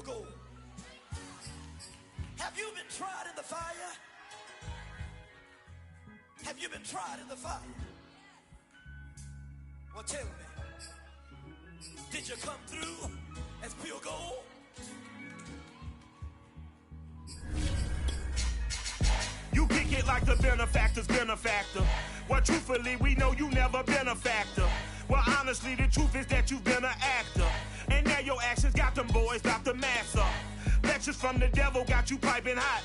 field goal. Have you been tried in the fire? Have you been tried in the fire? Well, tell me, did you come through as pure gold? You kick it like the benefactor's benefactor. Well, truthfully, we know you never been a factor. Well, honestly, the truth is that you've been an actor. And now your actions got them boys about to mass up. Lectures from the devil got you piping hot.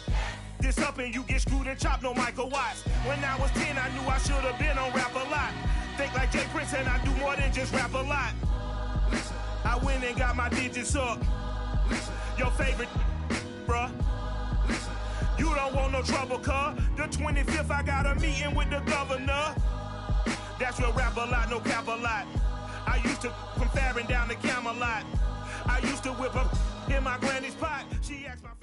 This up and you get screwed and chopped, no Michael Watts. When I was 10, I knew I should have been on Rap a Lot. Think like Jay Prince and I do more than just rap a lot. I went and got my digits up. Your favorite, bruh. You don't want no trouble, cuz. The 25th, I got a meeting with the governor. That's real Rap a Lot, no cap a lot. I used to from Farron down to Camelot. I used to whip up in my granny's pot. She asked my friend.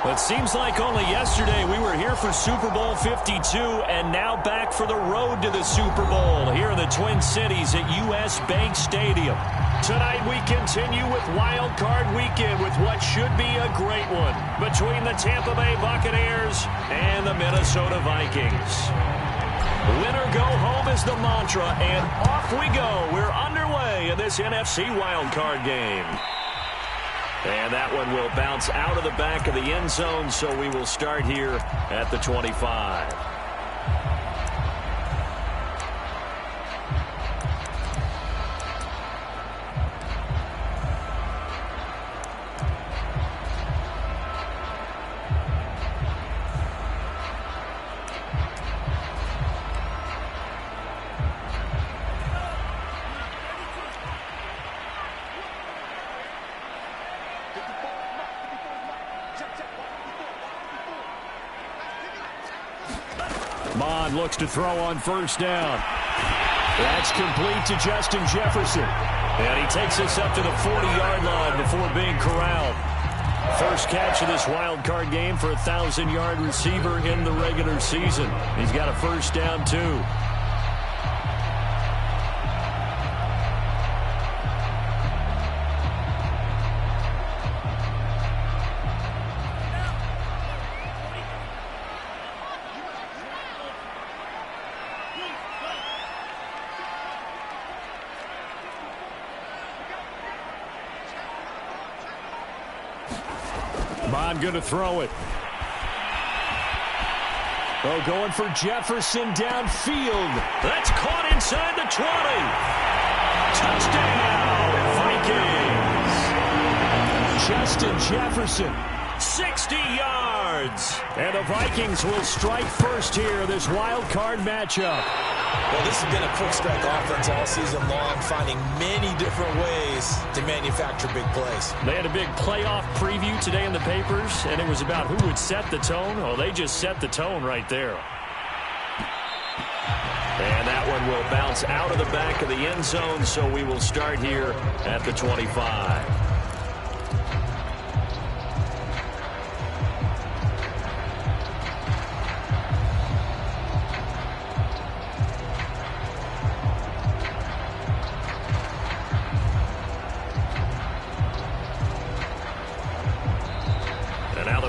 But it seems like only yesterday we were here for Super Bowl 52 and now back for the road to the Super Bowl here in the Twin Cities at US Bank Stadium. Tonight we continue with Wild Card Weekend with what should be a great one between the Tampa Bay Buccaneers and the Minnesota Vikings. Win or go home is the mantra, and off we go. We're underway in this NFC Wild Card game. And that one will bounce out of the back of the end zone, so we will start here at the 25. Mond looks to throw on first down. That's complete to Justin Jefferson. And he takes us up to the 40-yard line before being corralled. First catch of this wild card game for a 1,000-yard receiver in the regular season. He's got a first down, too. Bond going to throw it. Oh, going for Jefferson downfield. That's caught inside the 20. Touchdown, Vikings. Justin Jefferson, 60 yards. And the Vikings will strike first here, this wild card matchup. Well, this has been a quick strike offense all season long, finding many different ways to manufacture big plays. They had a big playoff preview today in the papers, and it was about who would set the tone. Oh, they just set the tone right there. And that one will bounce out of the back of the end zone, so we will start here at the 25.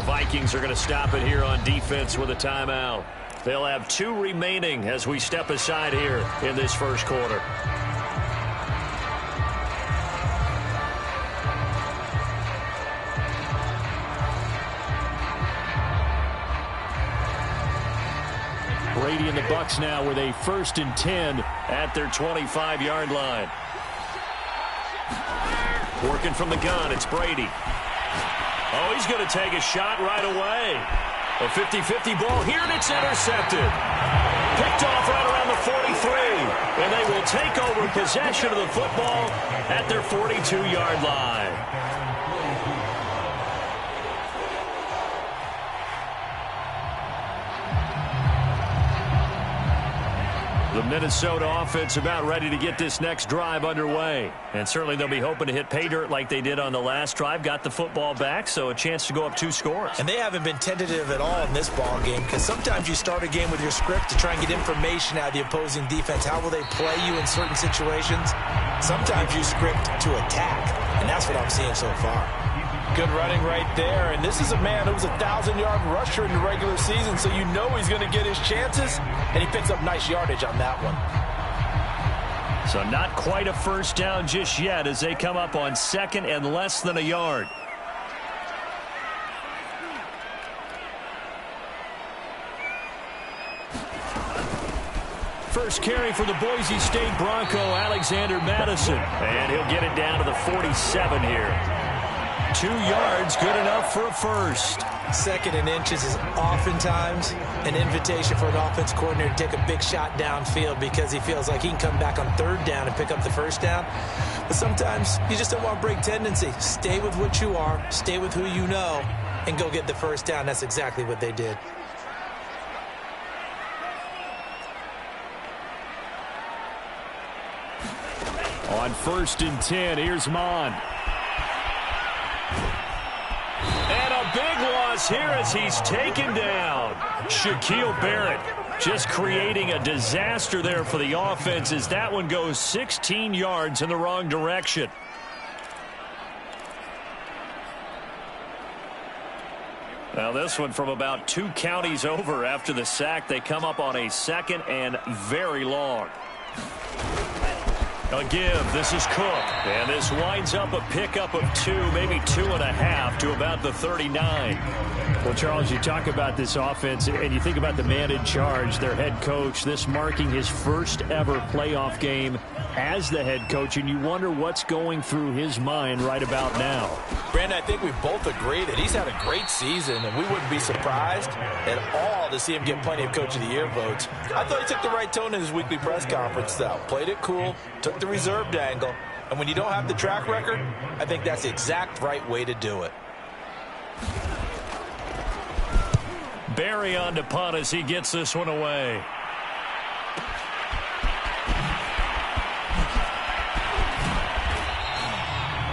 Vikings are going to stop it here on defense with a timeout. They'll have 2 remaining as we step aside here in this first quarter. Brady and the Bucs now with a 1st and 10 at their 25-yard line. Working from the gun, it's Brady. Oh, he's going to take a shot right away. A 50-50 ball here, and it's intercepted. Picked off right around the 43. And they will take over possession of the football at their 42-yard line. The The Minnesota offense about ready to get this next drive underway. And certainly they'll be hoping to hit pay dirt like they did on the last drive. Got the football back, so a chance to go up 2 scores. And they haven't been tentative at all in this ball game, because sometimes you start a game with your script to try and get information out of the opposing defense. How will they play you in certain situations? Sometimes you script to attack, and that's what I'm seeing so far. Good running right there, and this is a man who was a 1,000-yard rusher in the regular season, so you know he's going to get his chances, and he picks up nice yardage on that one. So not quite a first down just yet as they come up on 2nd and less than a yard. First carry for the Boise State Bronco, Alexander Madison. And he'll get it down to the 47 here. 2 yards, good enough for a first. 2nd and inches is oftentimes an invitation for an offense coordinator to take a big shot downfield because he feels like he can come back on 3rd down and pick up the first down. But sometimes you just don't want to break tendency. Stay with what you are, stay with who you know, and go get the first down. That's exactly what they did. On 1st and 10, here's Mond. And a big loss here as he's taken down. Shaquille Barrett just creating a disaster there for the offense as that one goes 16 yards in the wrong direction. Now this one from about 2 counties over after the sack. They come up on a 2nd and very long. A give. This is Cook. And this winds up a pickup of 2, maybe 2.5 to about the 39. Well, Charles, you talk about this offense, and you think about the man in charge, their head coach, this marking his first ever playoff game as the head coach, and you wonder what's going through his mind right about now. Brandon, I think we both agree that he's had a great season, and we wouldn't be surprised at all to see him get plenty of Coach of the Year votes. I thought he took the right tone in his weekly press conference, though. Played it cool, took the reserved angle, and when you don't have the track record, I think that's the exact right way to do it. Barry on to punt as he gets this one away.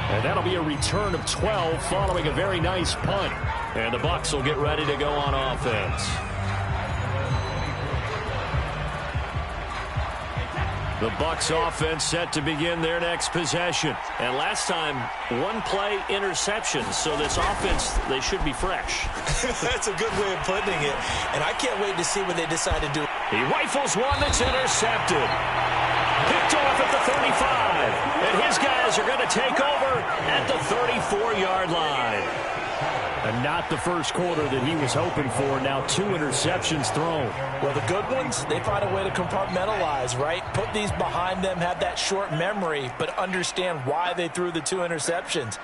And that'll be a return of 12 following a very nice punt. And the Bucs will get ready to go on offense. The Bucs offense set to begin their next possession. And last time, 1-play interception. So this offense, they should be fresh. That's a good way of putting it. And I can't wait to see what they decide to do. He rifles one that's intercepted. Picked off at the 35. And his guys are going to take over at the 34-yard line. And not the first quarter that he was hoping for. Now 2 interceptions thrown. Well, the good ones, they find a way to compartmentalize, right? Put these behind them, have that short memory, but understand why they threw the 2 interceptions.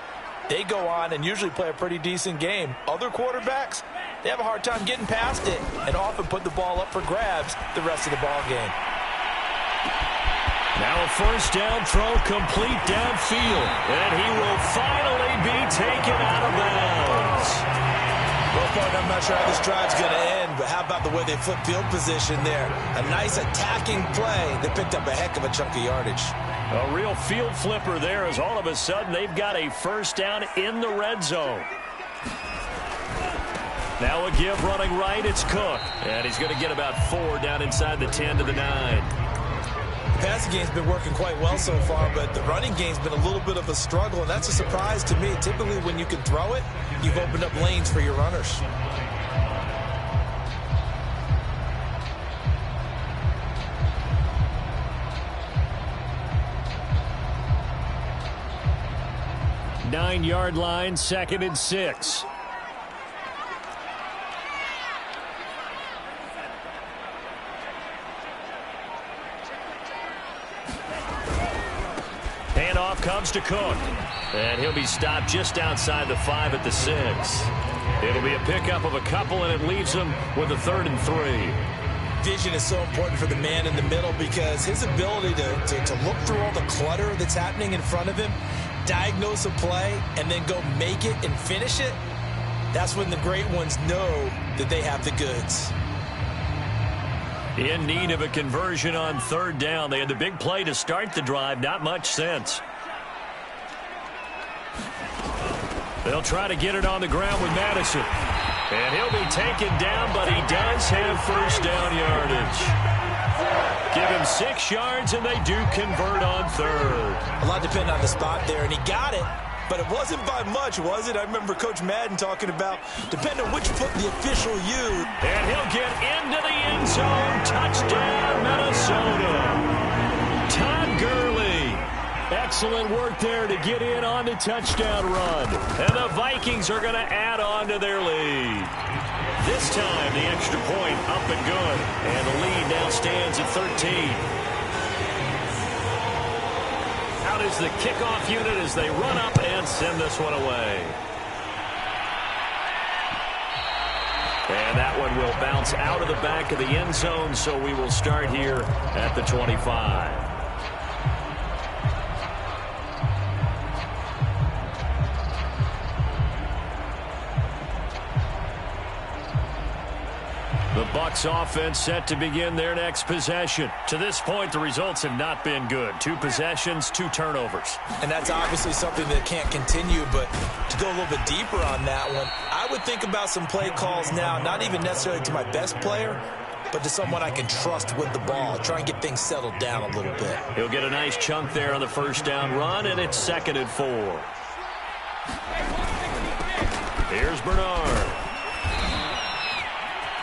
They go on and usually play a pretty decent game. Other quarterbacks, they have a hard time getting past it and often put the ball up for grabs the rest of the ball game. Now a first down throw complete downfield. And he will finally be taken out of bounds. Well, partner, I'm not sure how this drive's going to end, but how about the way they flip field position there? A nice attacking play that picked up a heck of a chunk of yardage. A real field flipper there as all of a sudden they've got a first down in the red zone. Now a give running right, it's Cook. And he's going to get about 4 down inside the 10 to the 9. The passing game's been working quite well so far, but the running game's been a little bit of a struggle, and that's a surprise to me. Typically, when you can throw it, you've opened up lanes for your runners. Nine-yard line, 2nd and 6. Handoff comes to Cook. And he'll be stopped just outside the 5 at the 6. It'll be a pickup of a couple, and it leaves him with a 3rd and 3. Vision is so important for the man in the middle because his ability to look through all the clutter that's happening in front of him, diagnose a play, and then go make it and finish it, that's when the great ones know that they have the goods. In need of a conversion on third down. They had the big play to start the drive. Not much sense. They'll try to get it on the ground with Madison. And he'll be taken down, but he does have first down yardage. Give him 6 yards, and they do convert on third. A lot depending on the spot there, and he got it. But it wasn't by much, was it? I remember Coach Madden talking about, depending on which foot the official used. And he'll get into the end zone. Touchdown, Minnesota. Todd Gurley. Excellent work there to get in on the touchdown run. And the Vikings are going to add on to their lead. This time, the extra point up and good. And the lead now stands at 13. Out is the kickoff unit as they run up and send this one away. And that one will bounce out of the back of the end zone, so we will start here at the 25. The Bucs offense set to begin their next possession. To this point, the results have not been good. 2 possessions, 2 turnovers. And that's obviously something that can't continue, but to go a little bit deeper on that one, I would think about some play calls now, not even necessarily to my best player, but to someone I can trust with the ball. Try and get things settled down a little bit. He'll get a nice chunk there on the first down run, and it's 2nd and 4. Here's Bernard.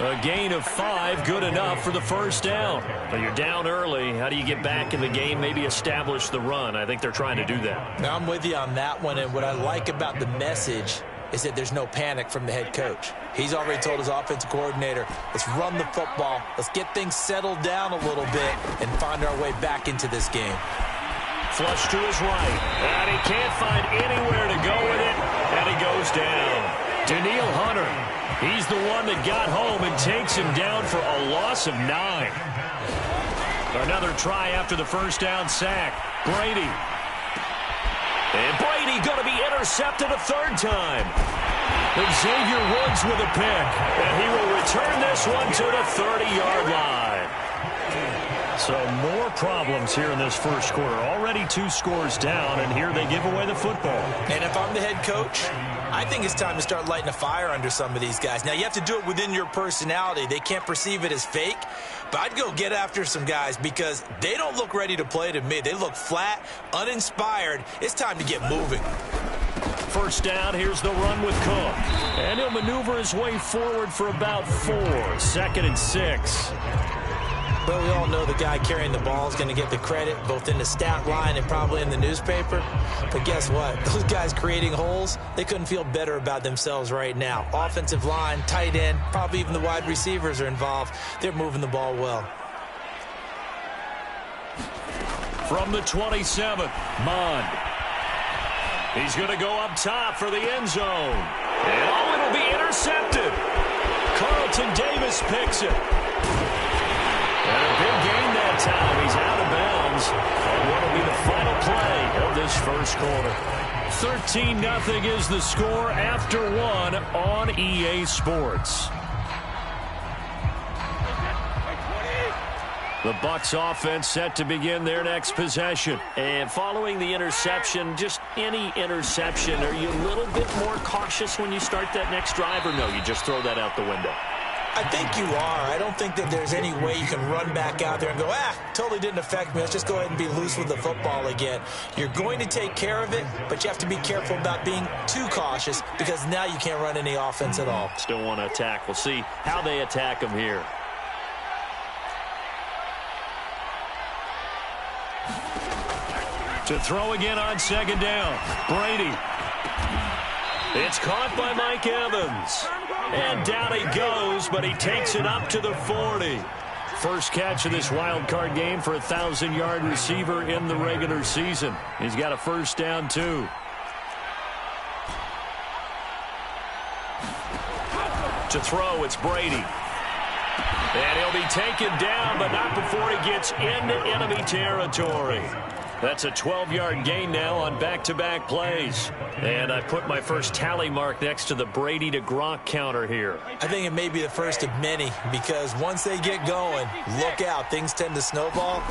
A gain of 5, good enough for the first down. But you're down early. How do you get back in the game, maybe establish the run? I think they're trying to do that. Now, I'm with you on that one, and what I like about the message is that there's no panic from the head coach. He's already told his offensive coordinator, let's run the football, let's get things settled down a little bit, and find our way back into this game. Flush to his right, and he can't find anywhere to go with it, and he goes down. Danielle Hunter, he's the one that got home and takes him down for a loss of 9. Another try after the first down sack. Brady. And Brady going to be intercepted a 3rd time. Xavier Woods with a pick, and he will return this one to the 30-yard line. So more problems here in this first quarter. Already 2 scores down, and here they give away the football. And if I'm the head coach, I think it's time to start lighting a fire under some of these guys. Now, you have to do it within your personality. They can't perceive it as fake, but I'd go get after some guys because they don't look ready to play to me. They look flat, uninspired. It's time to get moving. First down, here's the run with Cook. And he'll maneuver his way forward for about 4. 2nd and 6. But we all know the guy carrying the ball is going to get the credit, both in the stat line and probably in the newspaper. But guess what? Those guys creating holes, they couldn't feel better about themselves right now. Offensive line, tight end, probably even the wide receivers are involved. They're moving the ball well. From the 27, Mond. He's going to go up top for the end zone. And it'll be intercepted. Carlton Davis picks it. And a big gain that time. He's out of bounds. And what will be the final play of this first quarter? 13-0 is the score after 1 on EA Sports. The Bucs offense set to begin their next possession. And following the interception, just any interception, are you a little bit more cautious when you start that next drive, or no, you just throw that out the window? I think you are. I don't think that there's any way you can run back out there and go, totally didn't affect me. Let's just go ahead and be loose with the football again. You're going to take care of it, but you have to be careful about being too cautious because now you can't run any offense at all. Still want to attack. We'll see how they attack them here. To throw again on 2nd down. Brady. It's caught by Mike Evans. And down he goes, but he takes it up to the 40. First catch of this wild card game for a 1,000-yard receiver in the regular season. He's got a first down, too. To throw, it's Brady. And he'll be taken down, but not before he gets into enemy territory. That's a 12-yard gain now on back-to-back plays. And I put my first tally mark next to the Brady to Gronk counter here. I think it may be the first of many because once they get going, look out. Things tend to snowball.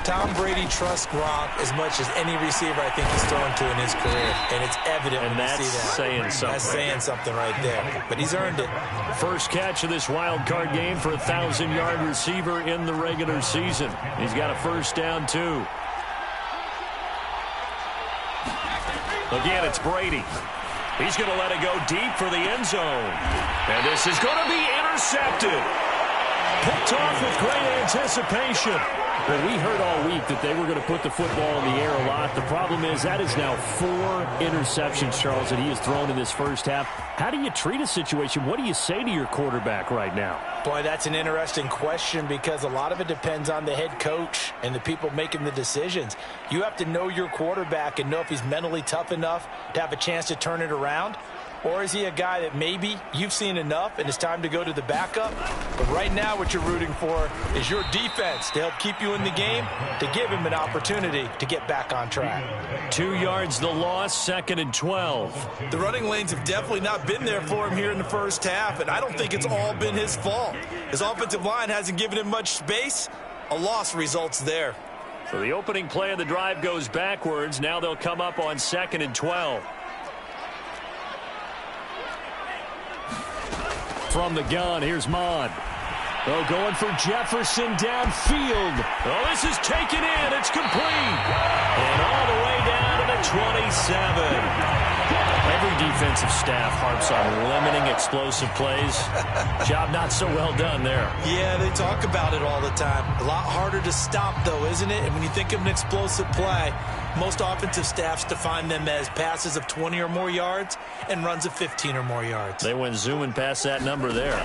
Tom Brady trusts Gronk as much as any receiver I think he's thrown to in his career. And it's evident when you see that. Saying something. That's saying something right there. But he's earned it. First catch of this wild card game for a 1,000-yard receiver in the regular season. He's got a first down, too. Again, it's Brady. He's going to let it go deep for the end zone. And this is going to be intercepted. Picked off with great anticipation. Well, we heard all week that they were going to put the football in the air a lot. The problem is that is now 4 interceptions, Charles, that he has thrown in this first half. How do you treat a situation? What do you say to your quarterback right now? Boy, that's an interesting question because a lot of it depends on the head coach and the people making the decisions. You have to know your quarterback and know if he's mentally tough enough to have a chance to turn it around. Or is he a guy that maybe you've seen enough and it's time to go to the backup? But right now what you're rooting for is your defense to help keep you in the game, to give him an opportunity to get back on track. 2 yards the loss, 2nd and 12. The running lanes have definitely not been there for him here in the first half, and I don't think it's all been his fault. His offensive line hasn't given him much space. A loss results there. So the opening play of the drive goes backwards. Now they'll come up on 2nd and 12. From the gun, here's Mond. Oh, going for Jefferson downfield. Oh, this is taken in. It's complete. And all the way down to the 27. Every defensive staff harps on limiting explosive plays. Job not so well done there. Yeah, they talk about it all the time. A lot harder to stop, though, isn't it? And when you think of an explosive play, most offensive staffs define them as passes of 20 or more yards and runs of 15 or more yards. They went zooming past that number there.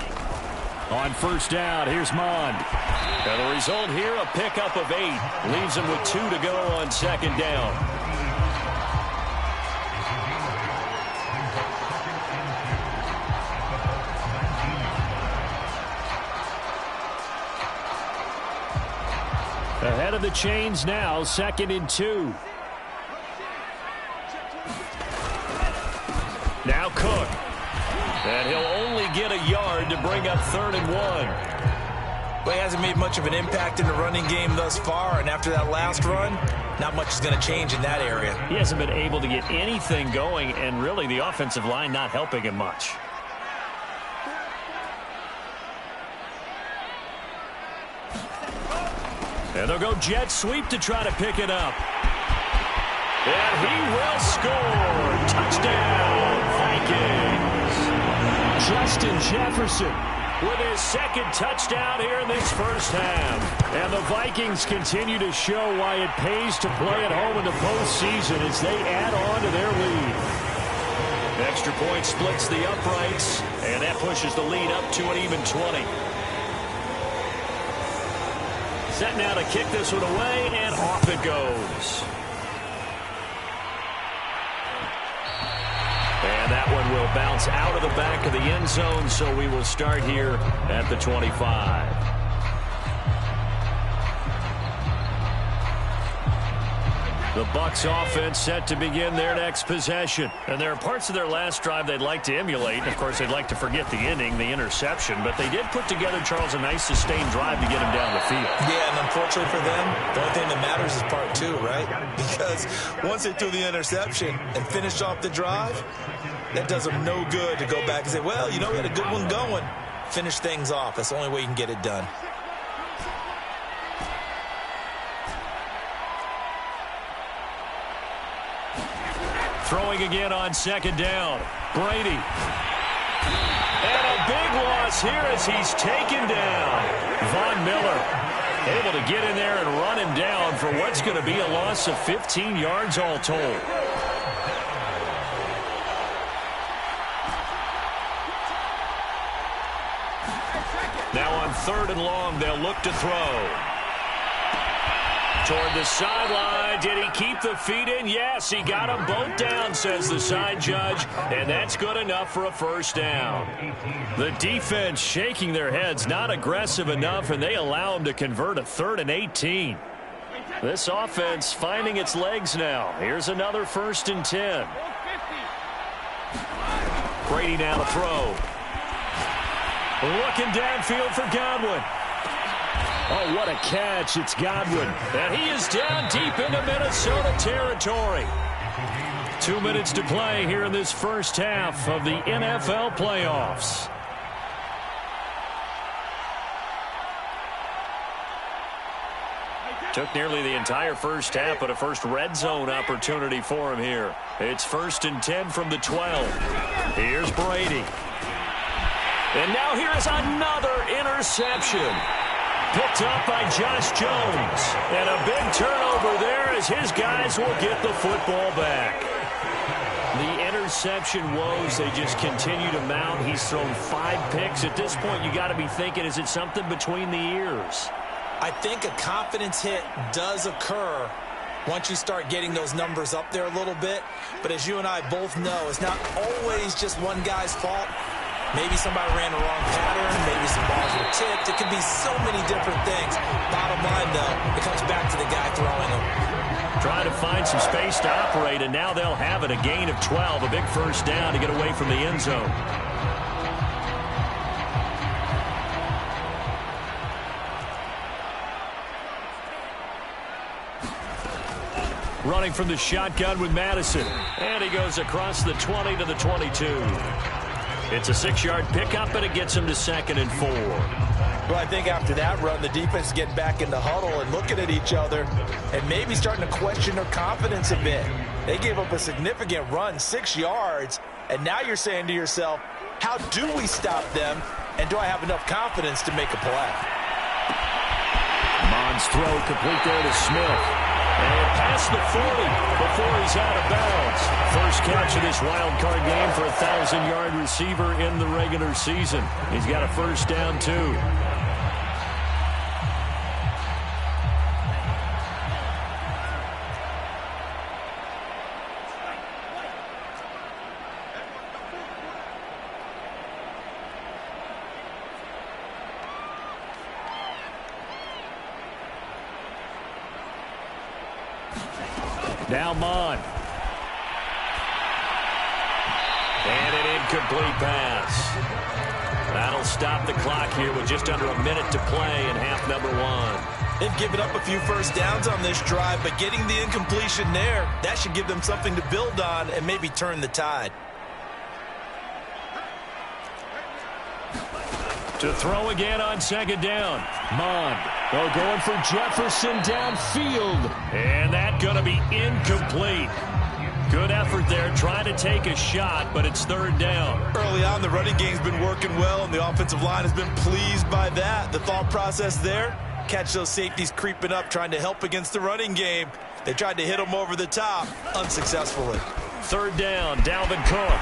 On first down, here's Mond. And the result here, a pickup of 8. Leaves him with 2 to go on 2nd down. Ahead of the chains now, 2nd and 2. Now Cook. And he'll only get a yard to bring up 3rd and 1. Well, he hasn't made much of an impact in the running game thus far, and after that last run, not much is going to change in that area. He hasn't been able to get anything going, and really the offensive line not helping him much. And they'll go jet sweep to try to pick it up. And he will score. Touchdown, Vikings. Justin Jefferson with his 2nd touchdown here in this first half. And the Vikings continue to show why it pays to play at home in the postseason as they add on to their lead. Extra point splits the uprights, and that pushes the lead up to an even 20. Set now to kick this one away, and off it goes. And that one will bounce out of the back of the end zone, so we will start here at the 25. The Bucs offense set to begin their next possession. And there are parts of their last drive they'd like to emulate. And of course, they'd like to forget the ending, the interception. But they did put together, Charles, a nice sustained drive to get him down the field. Yeah, and unfortunately for them, the only thing that matters is part 2, right? Because once they threw the interception and finished off the drive, that does them no good to go back and say, well, you know, we had a good one going. Finish things off. That's the only way you can get it done. Throwing again on 2nd down. Brady. And a big loss here as he's taken down. Von Miller able to get in there and run him down for what's going to be a loss of 15 yards all told. Now on 3rd and long, they'll look to throw. Toward the sideline. Did he keep the feet in? Yes, he got them both down, says the side judge, and that's good enough for a first down. The defense shaking their heads, not aggressive enough, and they allow him to convert a 3rd and 18. This offense finding its legs now. Here's another 1st and 10. Brady now to throw. Looking downfield for Godwin. Oh, what a catch. It's Godwin. And he is down deep into Minnesota territory. 2 minutes to play here in this first half of the NFL playoffs. Took nearly the entire first half, but a first red zone opportunity for him here. It's 1st and 10 from the 12. Here's Brady. And now here's another interception. Picked up by Josh Jones. And a big turnover there as his guys will get the football back. The interception woes, they just continue to mount. He's thrown 5 picks. At this point, you got to be thinking, is it something between the ears? I think a confidence hit does occur once you start getting those numbers up there a little bit. But as you and I both know, it's not always just one guy's fault. Maybe somebody ran the wrong pattern. Maybe some balls were tipped. It could be so many different things. Bottom line, though, it comes back to the guy throwing them. Trying to find some space to operate, and now they'll have it. A gain of 12, a big first down to get away from the end zone. Running from the shotgun with Madison. And he goes across the 20 to the 22. It's a 6-yard pickup, and it gets him to 2nd and 4. Well, I think after that run, the defense is getting back in the huddle and looking at each other and maybe starting to question their confidence a bit. They gave up a significant run, 6 yards, and now you're saying to yourself, how do we stop them, and do I have enough confidence to make a play? Mond's throw complete there to Smith. And past the 40 before he's out of bounds. First catch of this wild card game for a 1,000-yard receiver in the regular season. He's got a first down, too. Now Mond. And an incomplete pass. That'll stop the clock here with just under a minute to play in half number 1. They've given up a few first downs on this drive, but getting the incompletion there, that should give them something to build on and maybe turn the tide. To throw again on 2nd down. Mond. Oh, going for Jefferson downfield. And that going to be incomplete. Good effort there, trying to take a shot, but it's 3rd down. Early on, the running game's been working well, and the offensive line has been pleased by that. The thought process there, catch those safeties creeping up, trying to help against the running game. They tried to hit them over the top, unsuccessfully. 3rd down, Dalvin Cook.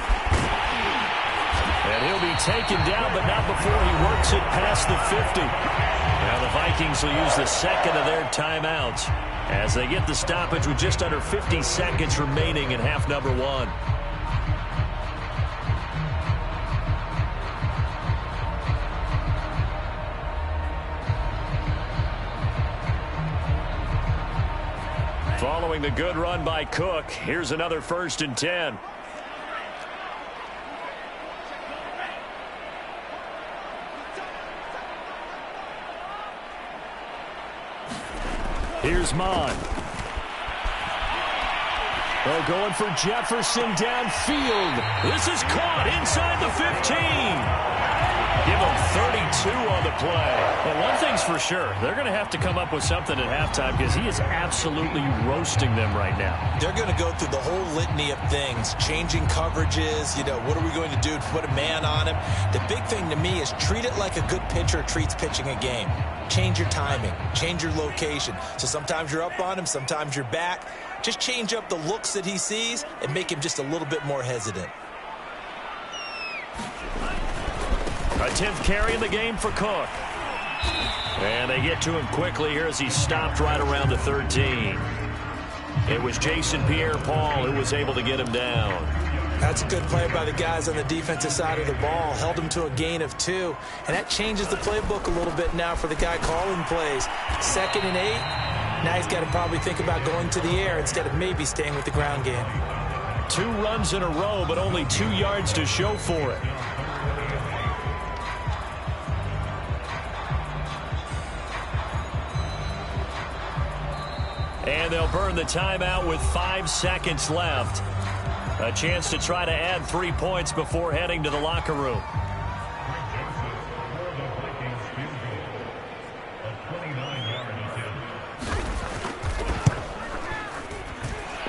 And he'll be taken down, but not before he works it past the 50. Now the Vikings will use the 2nd of their timeouts as they get the stoppage with just under 50 seconds remaining in half number 1. Following the good run by Cook, here's another 1st and 10. Here's Mond. Oh, going for Jefferson downfield. This is caught inside the 15. Give them 32 on the play. Well, one thing's for sure. They're going to have to come up with something at halftime because he is absolutely roasting them right now. They're going to go through the whole litany of things, changing coverages, what are we going to do to put a man on him? The big thing to me is treat it like a good pitcher treats pitching a game. Change your timing, change your location. So sometimes you're up on him, sometimes you're back. Just change up the looks that he sees and make him just a little bit more hesitant. A 10th carry in the game for Cook. And they get to him quickly here as he stopped right around the 13. It was Jason Pierre-Paul who was able to get him down. That's a good play by the guys on the defensive side of the ball. Held him to a gain of 2. And that changes the playbook a little bit now for the guy calling plays. 2nd and 8. Now he's got to probably think about going to the air instead of maybe staying with the ground game. 2 runs in a row, but only 2 yards to show for it. And they'll burn the timeout with 5 seconds left. A chance to try to add 3 points before heading to the locker room.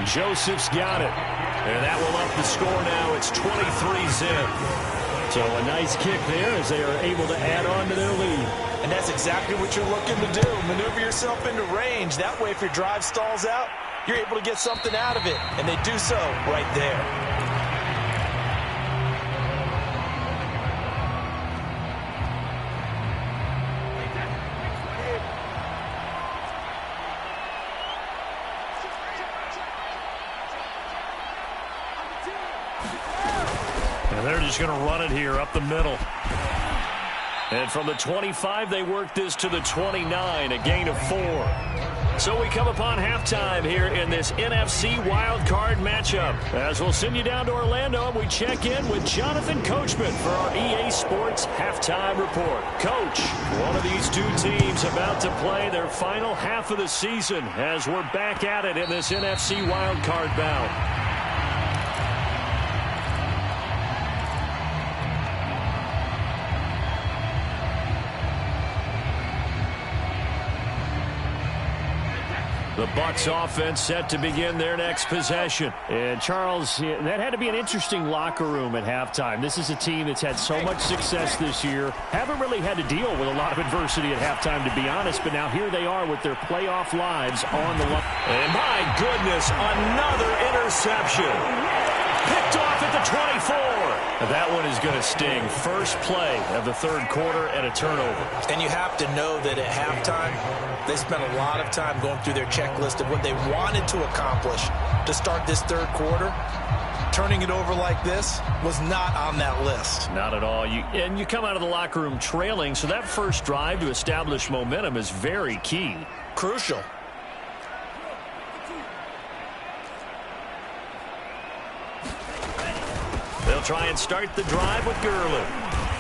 Joseph's got it. And that will up the score now. It's 23-zip. So a nice kick there as they are able to add on to their lead. And that's exactly what you're looking to do. Maneuver yourself into range. That way, if your drive stalls out, you're able to get something out of it. And they do so right there. They're just going to run it here up the middle. And from the 25, they work this to the 29, a gain of 4. So we come upon halftime here in this NFC wildcard matchup. As we'll send you down to Orlando, and we check in with Jonathan Coachman for our EA Sports Halftime Report. Coach, one of these 2 teams about to play their final half of the season as we're back at it in this NFC wildcard bout. The Bucs offense set to begin their next possession. And Charles, that had to be an interesting locker room at halftime. This is a team that's had so much success this year. Haven't really had to deal with a lot of adversity at halftime, to be honest. But now here they are with their playoff lives on the line. And my goodness, another interception. Picked off at the 24. That one is going to sting. First play of the 3rd quarter and a turnover. And you have to know that at halftime, they spent a lot of time going through their checklist of what they wanted to accomplish to start this 3rd quarter. Turning it over like this was not on that list. Not at all. And you come out of the locker room trailing, so that first drive to establish momentum is very key. Crucial. They'll try and start the drive with Gurley.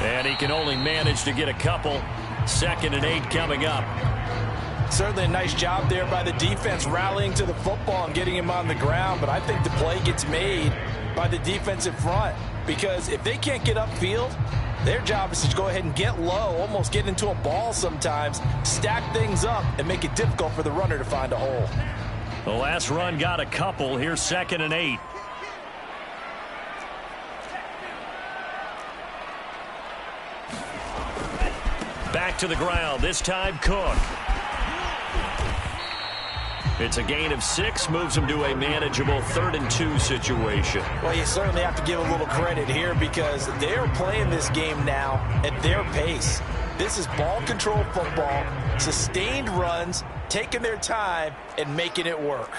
And he can only manage to get a couple. 2nd and 8 coming up. Certainly a nice job there by the defense rallying to the football and getting him on the ground. But I think the play gets made by the defensive front. Because if they can't get upfield, their job is to go ahead and get low, almost get into a ball sometimes, stack things up, and make it difficult for the runner to find a hole. The last run got a couple. Here's 2nd and 8. Back to the ground, this time Cook. It's a gain of 6, moves them to a manageable 3rd and 2 situation. Well, you certainly have to give a little credit here because they're playing this game now at their pace. This is ball control football, sustained runs, taking their time and making it work.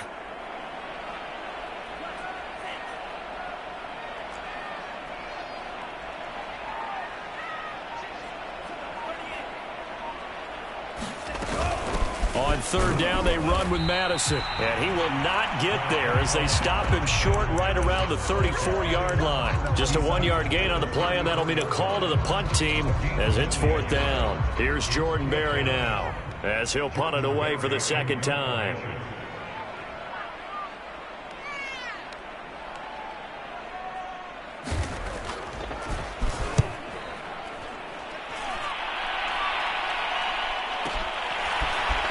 On 3rd down, they run with Madison. And he will not get there as they stop him short right around the 34-yard line. Just a 1-yard gain on the play, and that'll mean a call to the punt team as it's 4th down. Here's Jordan Berry now as he'll punt it away for the 2nd time.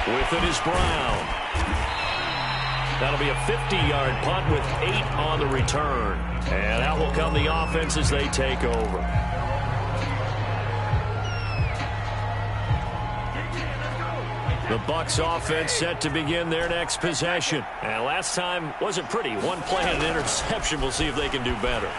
With it is Brown. That'll be a 50-yard punt with 8 on the return. And out will come the offense as they take over. The Bucs offense set to begin their next possession. And last time wasn't pretty. 1 play and an interception. We'll see if they can do better.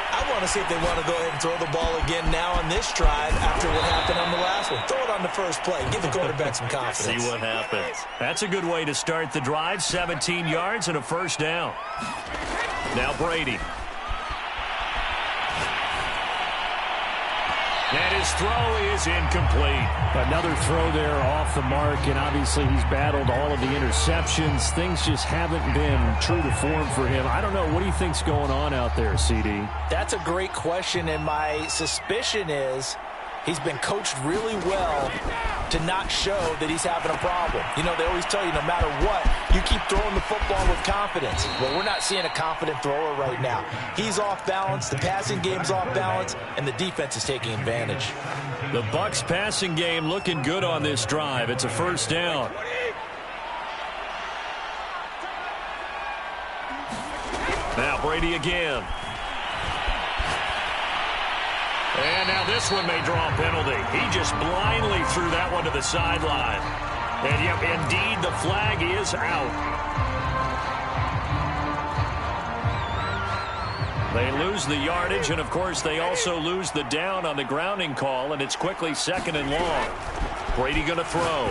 I want to see if they want to go ahead and throw the ball again now on this drive after what happened on the last one. Throw it on the first play. Give the quarterback some confidence. See what happens. That's a good way to start the drive. 17 yards and a 1st down. Now Brady. And his throw is incomplete. Another throw there off the mark, and obviously he's battled all of the interceptions. Things just haven't been true to form for him. I don't know. What do you think's going on out there, CD? That's a great question, and my suspicion is he's been coached really well to not show that he's having a problem. You know, they always tell you no matter what, you keep throwing the football with confidence. Well, we're not seeing a confident thrower right now. He's off balance, the passing game's off balance, and the defense is taking advantage. The Bucs passing game looking good on this drive. It's a first down. Now Brady again. And now this one may draw a penalty. He just blindly threw that one to the sideline. And yep, indeed, the flag is out. They lose the yardage, and of course they also lose the down on the grounding call, and it's quickly 2nd and long. Brady going to throw.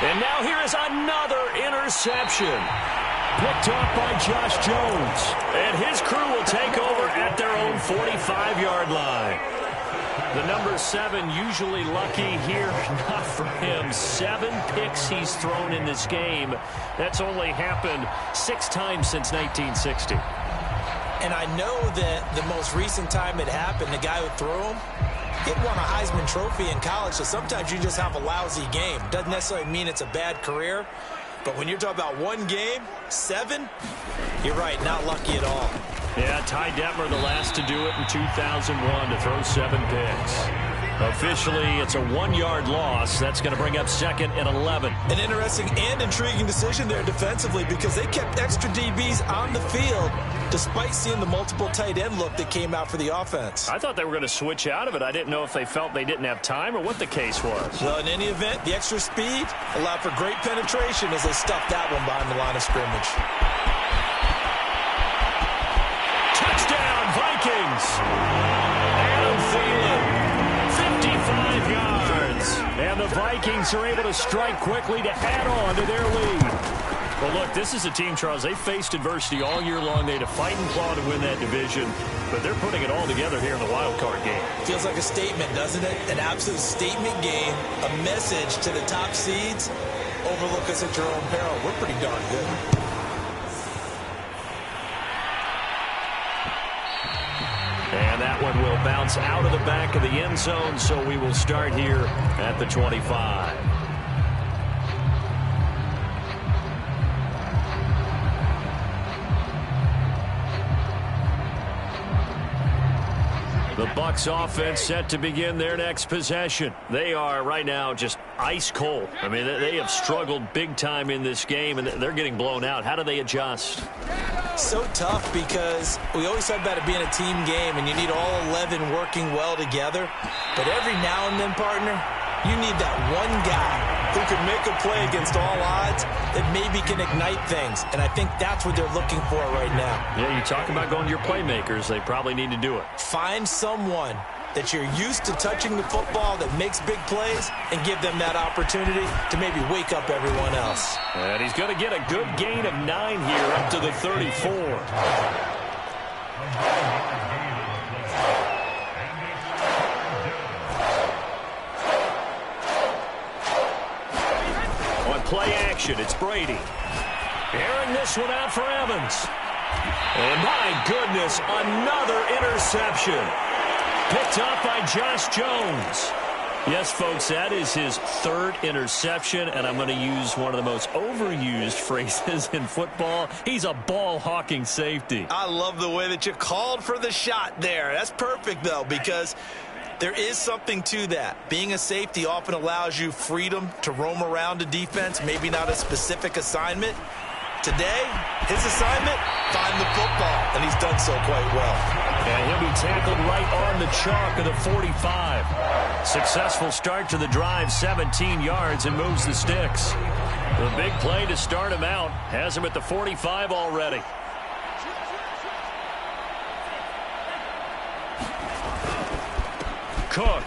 And now here is another interception. Picked off by Josh Jones. And his crew will take over at their own 45-yard line. The number 7 usually lucky here. Not for him. 7 picks he's thrown in this game. That's only happened 6 times since 1960. And I know that the most recent time it happened, the guy who threw him, he won a Heisman Trophy in college, so sometimes you just have a lousy game. Doesn't necessarily mean it's a bad career. But when you're talking about one game, 7, you're right, not lucky at all. Yeah, Ty Detmer, the last to do it in 2001 to throw 7 picks. Officially, it's a 1-yard loss. That's going to bring up 2nd and 11. An interesting and intriguing decision there defensively because they kept extra DBs on the field despite seeing the multiple tight end look that came out for the offense. I thought they were going to switch out of it. I didn't know if they felt they didn't have time or what the case was. Well, in any event, the extra speed allowed for great penetration as they stuffed that one behind the line of scrimmage. Touchdown, Vikings! Adam Thielen, 55 yards. And the Vikings are able to strike quickly to add on to their lead. Well, look, this is a team, Charles, they faced adversity all year long. They had to fight and claw to win that division, but they're putting it all together here in the wild card game. Feels like a statement, doesn't it? An absolute statement game, a message to the top seeds. Overlook us at your own peril. We're pretty darn good. And that one will bounce out of the back of the end zone, so we will start here at the 25. The Bucs offense set to begin their next possession. They are right now just ice cold. I mean, they have struggled big time in this game, and they're getting blown out. How do they adjust? So tough because we always talk about it being a team game, and you need all 11 working well together. But every now and then, partner, you need that one guy who can make a play against all odds that maybe can ignite things. And I think that's what they're looking for right now. Yeah, you talk about going to your playmakers. They probably need to do it. Find someone that you're used to touching the football that makes big plays and give them that opportunity to maybe wake up everyone else. And he's going to get a good gain of 9 here up to the 34. Play action, it's Brady. Airing this one out for Evans. And my goodness, another interception. Picked up by Josh Jones. Yes, folks, that is his 3rd interception, and I'm going to use one of the most overused phrases in football. He's a ball-hawking safety. I love the way that you called for the shot there. That's perfect, though, because there is something to that. Being a safety often allows you freedom to roam around a defense, maybe not a specific assignment. Today, his assignment, find the football, and he's done so quite well. And he'll be tackled right on the chalk of the 45. Successful start to the drive, 17 yards, and moves the sticks. The big play to start him out has him at the 45 already. Cook.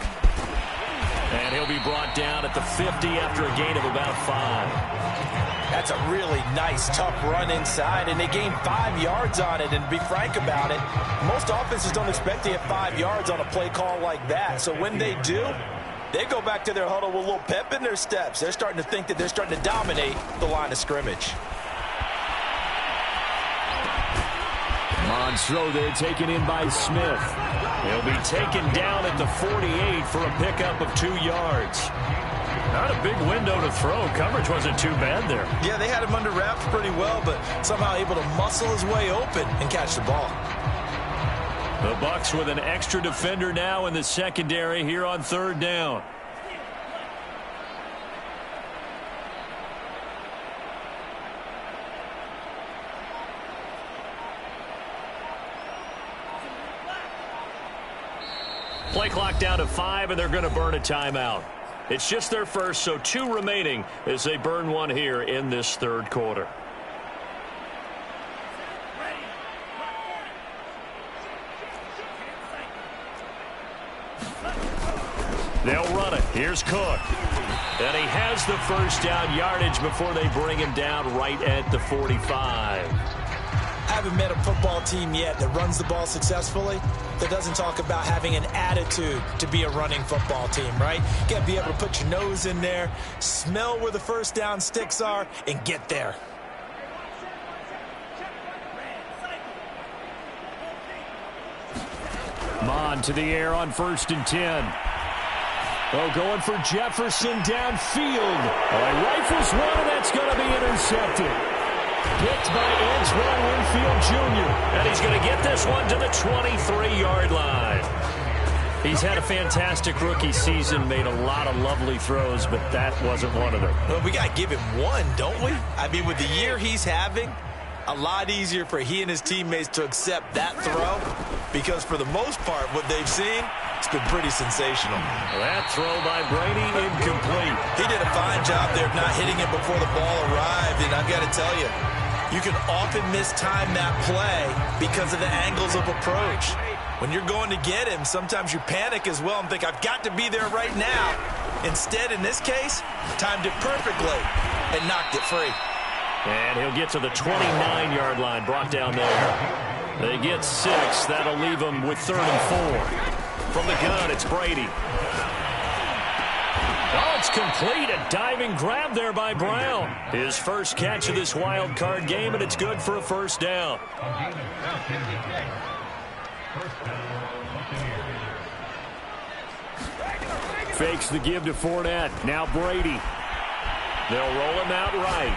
And he'll be brought down at the 50 after a gain of about 5. That's a really nice, tough run inside, and they gained 5 yards on it. And to be frank about it, most offenses don't expect to get 5 yards on a play call like that. So when they do, they go back to their huddle with a little pep in their steps. They're starting to think that they're starting to dominate the line of scrimmage. Monstro there taken in by Smith. He'll be taken down at the 48 for a pickup of 2 yards. Not a big window to throw. Coverage wasn't too bad there. Yeah, they had him under wraps pretty well, but somehow able to muscle his way open and catch the ball. The Bucs with an extra defender now in the secondary here on 3rd down. Play clock down to 5, and they're going to burn a timeout. It's just their first, so 2 remaining as they burn one here in this 3rd quarter. They'll run it. Here's Cook. And he has the first down yardage before they bring him down right at the 45. I haven't met a football team yet that runs the ball successfully that doesn't talk about having an attitude to be a running football team, right? You got to be able to put your nose in there, smell where the first down sticks are, and get there. Mon to the air on 1st and 10. Oh, going for Jefferson downfield. Oh, he rifles one, and that's going to be intercepted. Picked by Antoine Winfield Jr. And he's going to get this one to the 23-yard line. He's had a fantastic rookie season, made a lot of lovely throws, but that wasn't one of them. Well, we got to give him one, don't we? I mean, with the year he's having, a lot easier for he and his teammates to accept that throw because for the most part, what they've seen, it's been pretty sensational. That throw by Brady, incomplete. He did a fine job there of not hitting it before the ball arrived, and I've got to tell you, you can often mistime that play because of the angles of approach. When you're going to get him, sometimes you panic as well and think, I've got to be there right now. Instead, in this case, timed it perfectly and knocked it free. And he'll get to the 29-yard line, brought down there. They get 6. That'll leave them with 3rd and 4. From the gun, it's Brady. Oh, it's complete. A diving grab there by Brown. His first catch of this wild card game, and it's good for a first down. Fakes the give to Fournette. Now Brady. They'll roll him out right.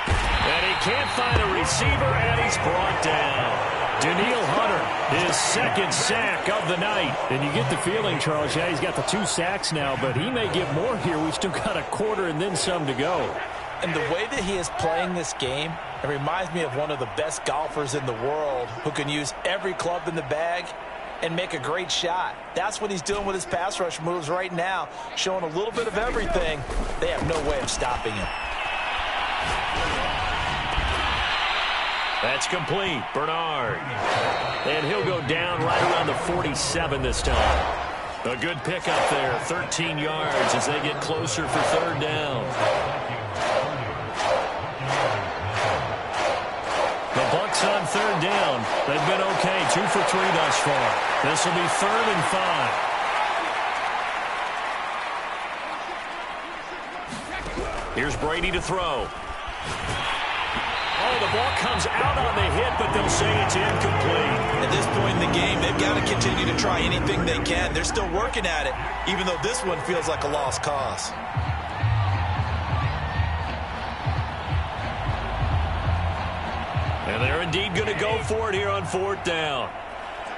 And he can't find a receiver, and he's brought down. Danielle Hunter, his 2nd sack of the night. And you get the feeling, Charles, yeah, he's got the 2 sacks now, but he may get more here. We've still got a quarter and then some to go. And the way that he is playing this game, it reminds me of one of the best golfers in the world who can use every club in the bag and make a great shot. That's what he's doing with his pass rush moves right now, showing a little bit of everything. They have no way of stopping him. That's complete. Bernard. And he'll go down right around the 47 this time. A good pickup there. 13 yards as they get closer for 3rd down. The Bucs on 3rd down. They've been okay. 2 for 3 thus far. This will be 3rd and 5. Here's Brady to throw. Oh, the ball comes out on the hit, but they'll say it's incomplete. At this point in the game, they've got to continue to try anything they can. They're still working at it, even though this one feels like a lost cause. And they're indeed going to go for it here on 4th down.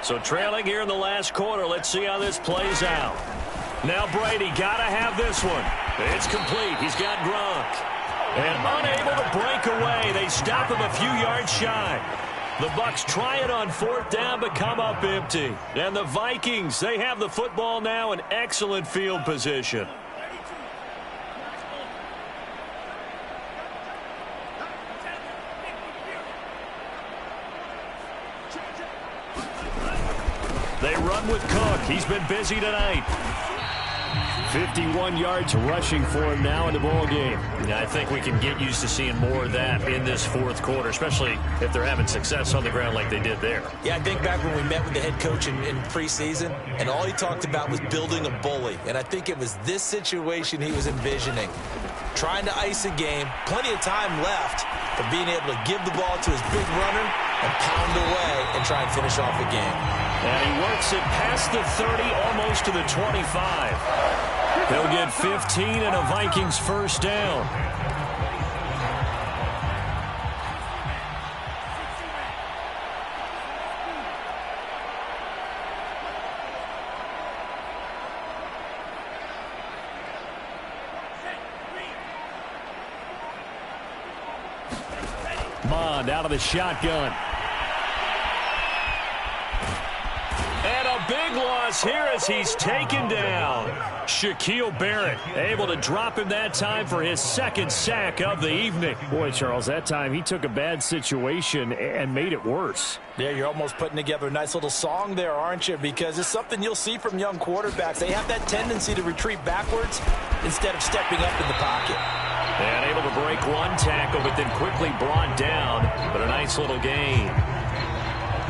So trailing here in the last quarter, let's see how this plays out. Now Brady got to have this one. It's complete. He's got Gronk. And unable to break away, they stop him a few yards shy. The Bucs try it on 4th down, but come up empty. And the Vikings, they have the football now in excellent field position. They run with Cook. He's been busy tonight. 51 yards rushing for him now in the ball game. Yeah, I think we can get used to seeing more of that in this fourth quarter, especially if they're having success on the ground like they did there. Yeah, I think back when we met with the head coach in preseason, and all he talked about was building a bully. And I think it was this situation he was envisioning. Trying to ice a game, plenty of time left, but being able to give the ball to his big runner and pound away and try and finish off the game. And he works it past the 30, almost to the 25. He'll get 15 and a Vikings first down. Mond out of the shotgun. And a big loss here as he's taken down. Shaquille Barrett able to drop him that time for his second sack of the evening. Boy, Charles, that time he took a bad situation and made it worse. Yeah, you're almost putting together a nice little song there, aren't you? Because it's something you'll see from young quarterbacks. They have that tendency to retreat backwards instead of stepping up in the pocket. And able to break one tackle, but then quickly brought down. But a nice little gain.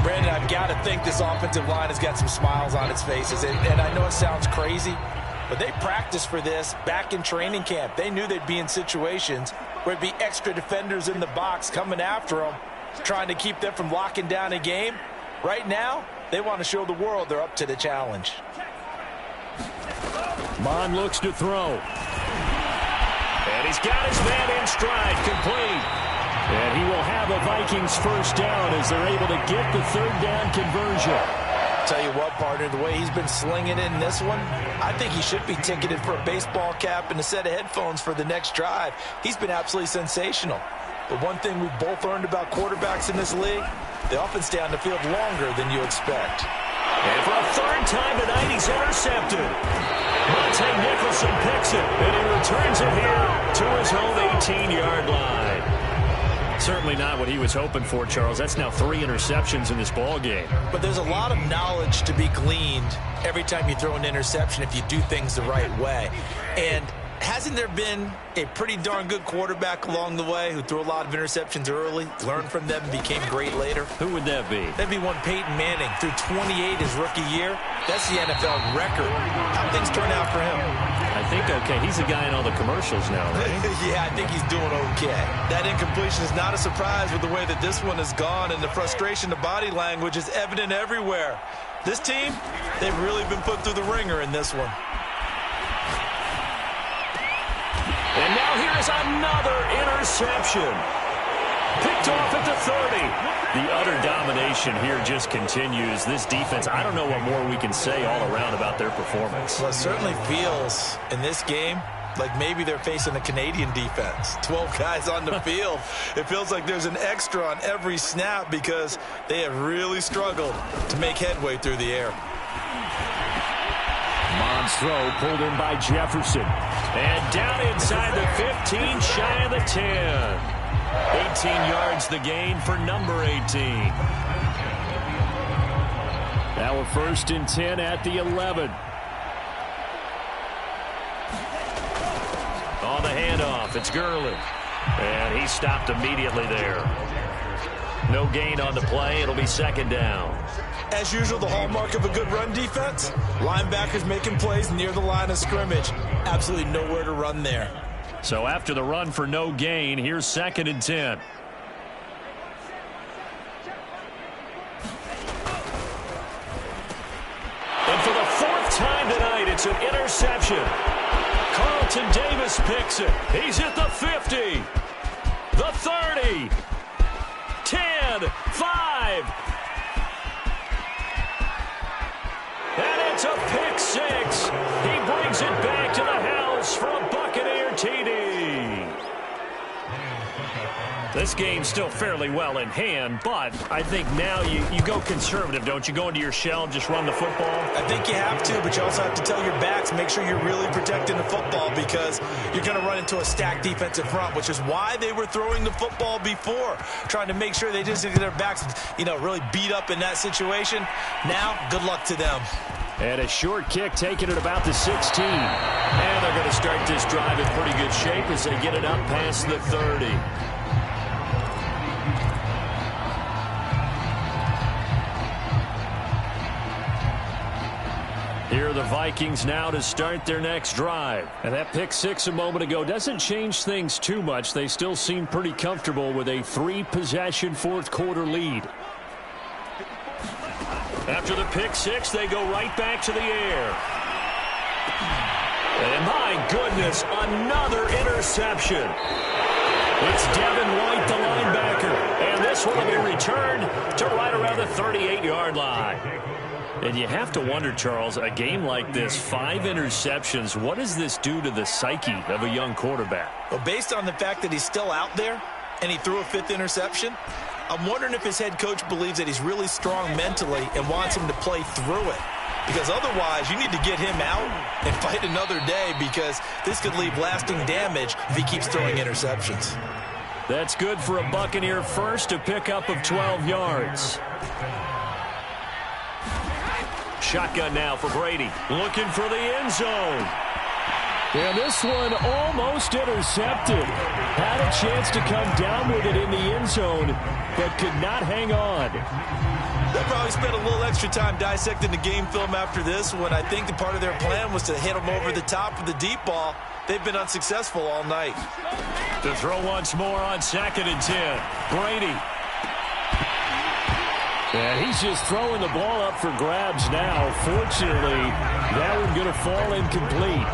Brandon, I've got to think this offensive line has got some smiles on its faces. And I know it sounds crazy, but they practiced for this back in training camp. They knew they'd be in situations where it'd be extra defenders in the box coming after them, trying to keep them from locking down a game. Right now, they want to show the world they're up to the challenge. Mond looks to throw. And he's got his man in stride, complete. And he will have a Vikings first down as they're able to get the third down conversion. Tell you what, partner, the way he's been slinging it in this one, I think he should be ticketed for a baseball cap and a set of headphones for the next drive. He's been absolutely sensational. But one thing we've both learned about quarterbacks in this league, they often stay on the field longer than you expect. And for a third time tonight, he's intercepted. Monte Nicholson picks it, and he returns it here to his own 18-yard line. Certainly not what he was hoping for, Charles. That's now 3 interceptions in this ball game. But there's a lot of knowledge to be gleaned every time you throw an interception if you do things the right way. And hasn't there been a pretty darn good quarterback along the way who threw a lot of interceptions early, learned from them, and became great later? Who would that be? That'd be one Peyton Manning. Threw 28 his rookie year. That's the NFL record. How'd things turn out for him? I think okay. He's the guy in all the commercials now, right? Yeah, I think he's doing okay. That incompletion is not a surprise with the way that this one has gone, and the frustration, the body language is evident everywhere. This team, they've really been put through the ringer in this one. And now here's another interception. Picked off at the 30. The utter domination here just continues. This defense, I don't know what more we can say all around about their performance. Well, it certainly feels in this game like maybe they're facing a Canadian defense. 12 guys on the field. It feels like there's an extra on every snap because they have really struggled to make headway through the air. Mond's throw pulled in by Jefferson. And down inside the 15, shy of the 10. 18 yards the gain for number 18. Now a 1st and 10 at the 11. On the handoff, it's Gurley. And he stopped immediately there. No gain on the play. It'll be 2nd down. As usual, the hallmark of a good run defense, linebackers making plays near the line of scrimmage. Absolutely nowhere to run there. So after the run for no gain, here's 2nd and 10. And for the 4th time tonight, it's an interception. Carlton Davis picks it. He's at the 50, the 30, 10, 5. And it's a pick 6. He brings it back to the house for a Buccaneer TD. This game's still fairly well in hand, but I think now you go conservative, don't you? Go into your shell and just run the football? I think you have to, but you also have to tell your backs, make sure you're really protecting the football because you're going to run into a stacked defensive front, which is why they were throwing the football before, trying to make sure they just get their backs, really beat up in that situation. Now, good luck to them. And a short kick taken at about the 16. And they're going to start this drive in pretty good shape as they get it up past the 30. Here are the Vikings now to start their next drive. And that pick six a moment ago doesn't change things too much. They still seem pretty comfortable with a 3-possession fourth-quarter lead. After the pick six, they go right back to the air. And my goodness, another interception. It's Devin White, the linebacker. And this one will be returned to right around the 38-yard line. And you have to wonder, Charles, a game like this, 5 interceptions, what does this do to the psyche of a young quarterback? Well, based on the fact that he's still out there and he threw a 5th interception, I'm wondering if his head coach believes that he's really strong mentally and wants him to play through it. Because otherwise, you need to get him out and fight another day, because this could leave lasting damage if he keeps throwing interceptions. That's good for a Buccaneer first, a pickup of 12 yards. Shotgun now for Brady, looking for the end zone. And this one almost intercepted. Had a chance to come down with it in the end zone, but could not hang on. They'll probably spend a little extra time dissecting the game film after this one. I think the part of their plan was to hit him over the top of the deep ball. They've been unsuccessful all night. To throw once more on 2nd and 10. Brady. And he's just throwing the ball up for grabs now. Fortunately, that one going to fall incomplete.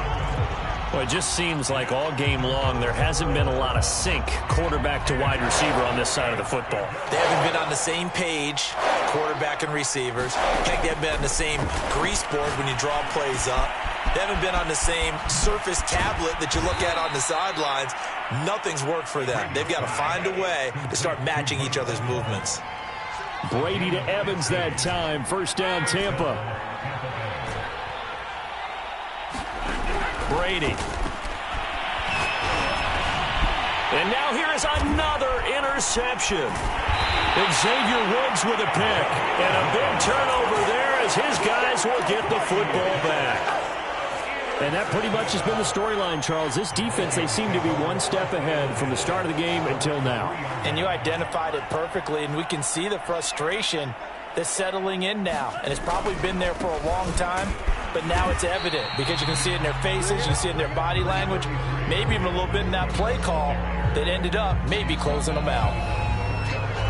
Well, it just seems like all game long there hasn't been a lot of sync quarterback to wide receiver on this side of the football. They haven't been on the same page, quarterback and receivers. Heck, they haven't been on the same grease board when you draw plays up. They haven't been on the same Surface tablet that you look at on the sidelines. Nothing's worked for them. They've got to find a way to start matching each other's movements. Brady to Evans that time. First down, Tampa. Brady. And now here is another interception. Xavier Woods with a pick. And a big turnover there as his guys will get the football back. And that pretty much has been the storyline, Charles. This defense, they seem to be one step ahead from the start of the game until now. And you identified it perfectly, and we can see the frustration that's settling in now. And it's probably been there for a long time, but now it's evident because you can see it in their faces, you can see it in their body language, maybe even a little bit in that play call that ended up maybe closing them out.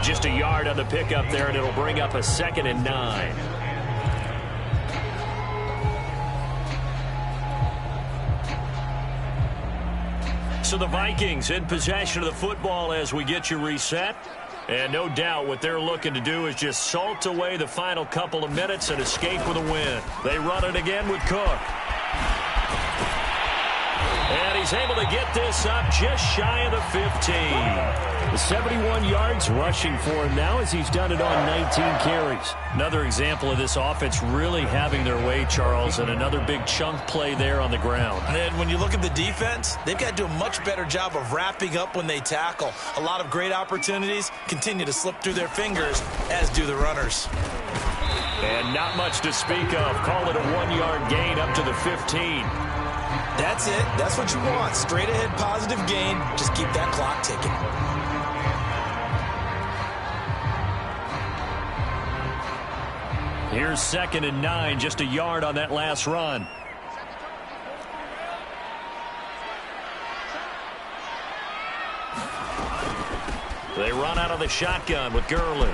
Just a yard on the pickup there, and it'll bring up a 2nd and 9. So the Vikings in possession of the football as we get you reset. And no doubt what they're looking to do is just salt away the final couple of minutes and escape with a win. They run it again with Cook. And he's able to get this up just shy of the 15. 71 yards rushing for him now as he's done it on 19 carries. Another example of this offense really having their way, Charles, and another big chunk play there on the ground. And when you look at the defense, they've got to do a much better job of wrapping up when they tackle. A lot of great opportunities continue to slip through their fingers, as do the runners. And not much to speak of. Call it a 1-yard gain up to the 15. That's it. That's what you want. Straight ahead positive gain. Just keep that clock ticking. Here's 2nd and 9, just a yard on that last run. They run out of the shotgun with Gurley.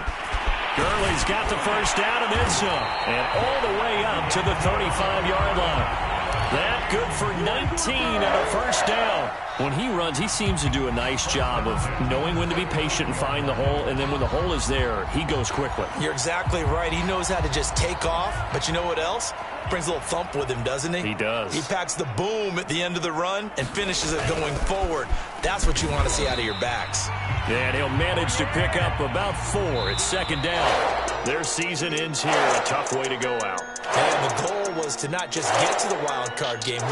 Gurley's got the first down and then some. And all the way up to the 35-yard line. That good for 19 and a first down. When he runs, he seems to do a nice job of knowing when to be patient and find the hole, and then when the hole is there, he goes quickly. You're exactly right. He knows how to just take off, but you know what else? Brings a little thump with him, doesn't he? He does. He packs the boom at the end of the run and finishes it going forward. That's what you want to see out of your backs. And he'll manage to pick up about 4 at 2nd down. Their season ends here. A tough way to go out. And the goal was to not just get to the wild card game.